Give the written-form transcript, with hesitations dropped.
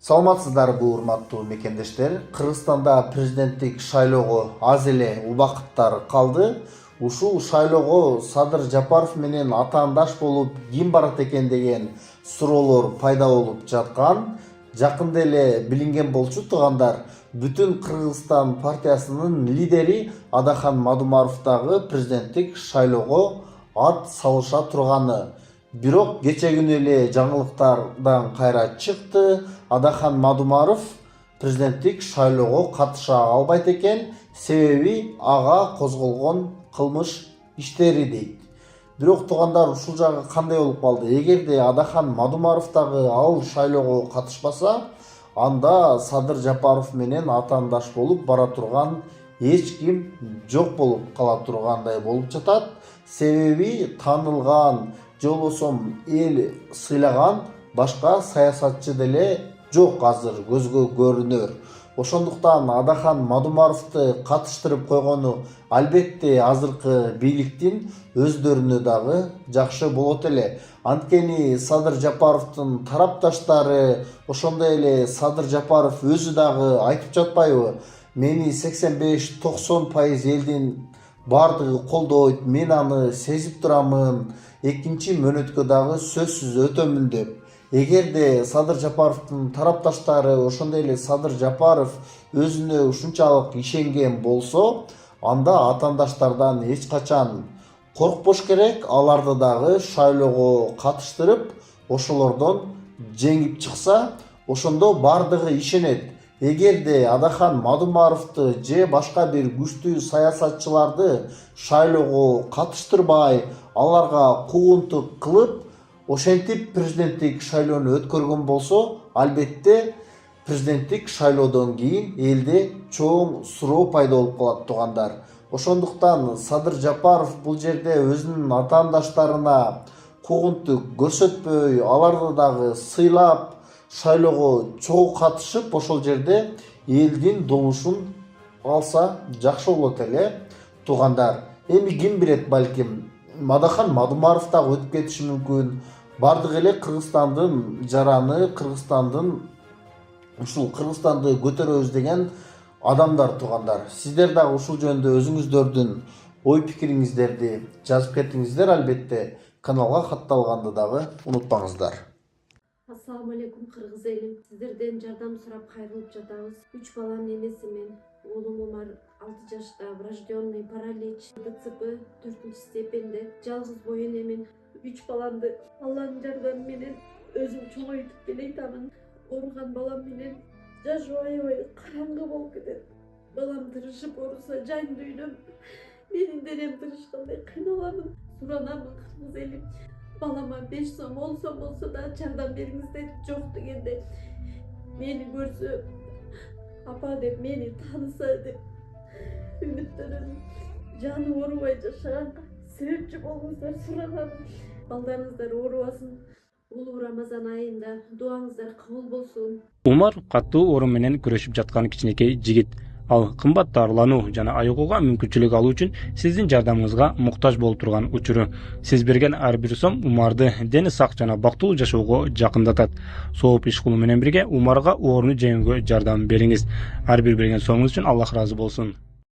Саламатсыздарбы урматтуу мекендештер. Кыргызстанда президенттик шайлоого аз эле убакыттар калды. Ушул шайлоого Садыр Жапаров менен атаандаш болуп ким барат экен деген суроолор пайда болуп жаткан. Жакында эле билинген болчу туугандар, Бүтүн Кыргызстан партиясынын лидери Адахан Мадумаров дагы президенттик шайлоого ат салыша турганы. Бирок кече күнү эле жаңылыктардан кайра чыкты. Адахан Мадумаров президенттик шайлоого катыша албайт экен, себеби ага козголгон кылмыш иштери дейт. Бирок туугандар, ушул жагы кандай болуп калды? Эгерде Адахан Мадумаров дагы ал шайлоого катышпаса, анда Садыр Жапаров менен атаандаш болуп бара турган эч ким жок болуп кала тургандай болуп жатат. Себеби таанылган, же болбосо эл сыйлаган башка саясатчы деле жок азыр көзгө көрүнөр. Ошондуктан Адахан Мадумаровду катыштырып койгону албетте азыркы бийликтин өздөрүнө дагы жакшы болот эле. Анткени Садыр Жапаровдун тарапташтары, ошондой эле Садыр Жапаров өзү дагы айтып жатпайбы? Мени 85-90% элдин бардыгы колдойт, мен аны сезип турамын, экинчи мөөнөткө дагы сөзсүз өтөмүн деп. Эгерде Садыр Жапаровдун тарапташтары, ошондой эле Садыр Жапаров өзүнө ушунчалык ишенген болсо, анда атаандаштардан эч качан коркпош керек. Аларды дагы шайлоого катыштырып, ошолордон жеңип чыкса, ошондо бардыгы ишенет. Эгерде Адахан Мадумаровду же башка бир күчтүү саясатчыларды шайлоого катыштырбай, аларга куугунтук кылып, ошентип президенттик шайлоону өткөргөн болсо, албетте президенттик шайлоодон кийин элде чоң суроо пайда болуп калат туугандар. Ошондуктан Садыр Жапаров бул жерде өзүнүн атаандаштарына куугунтук көрсөтпөй, аларды дагы сыйлап, шайлоого чогуу катышып, ошол жерде элдин добушун алса жакшы болот эле туугандар. Эми ким билет, балким Адахан Мадумаров дагы өтүп кетиши мүмкүн. Бардык эле Кыргызстандын жараны, Кыргызстанды көтөрөбүз деген адамдар туугандар. Сиздер дагы ушул жөнүндө өзүңүздөрдүн ой пикириңиздерди жазып кетиңиздер. Албетте каналга катталганды дагы унутпаңыздар. Ассаламу алейкум кыргыз элим. Сиздерден жардам сурап кайрылып жатабыз. 3 баланын энесимин. Уулум Умар 6 жашта, врожденный паралич, ДЦП 4 степенде. Жалгыз бой энемин. 3 баламды Алланын жардамы менен өзүм чоңойтуп келатамын. Ооруган балам менен жашоо аябай караңгы болуп кетет. Балам тырышып ооруса жан дүйнөм, менин денем тырышкандай кыйналамын. Суранамын кыргыз элим. Балама 5 сом, 10 сом болсо да жардам бериңиздер. Жок дегенде мени көрсө, апа деп мени тааныса деп үмүттөнөм. Жаны оорубай жашаганга себепчи болуңуздар, суранамын. Балдарыңыздар оорубасын. Улуу Рамазан айында дуаңыздар кабыл болсун. Умар катуу оору менен күрөшүп жаткан кичинекей жигит. Ал кымбат дарылануу жана айыгууга мүмкүнчүлүк алуу үчүн сиздин жардамыңызга муктаж болуп турган учуру. Сиз берген ар бир сом Умарды дени сак жана бактылуу жашоого жакындатат. Сооп иш кылуу менен бирге Умарга ооруну жеңүүгө жардам бериңиз. Ар бир берген сомуңуз үчүн Аллах ыраазы болсун.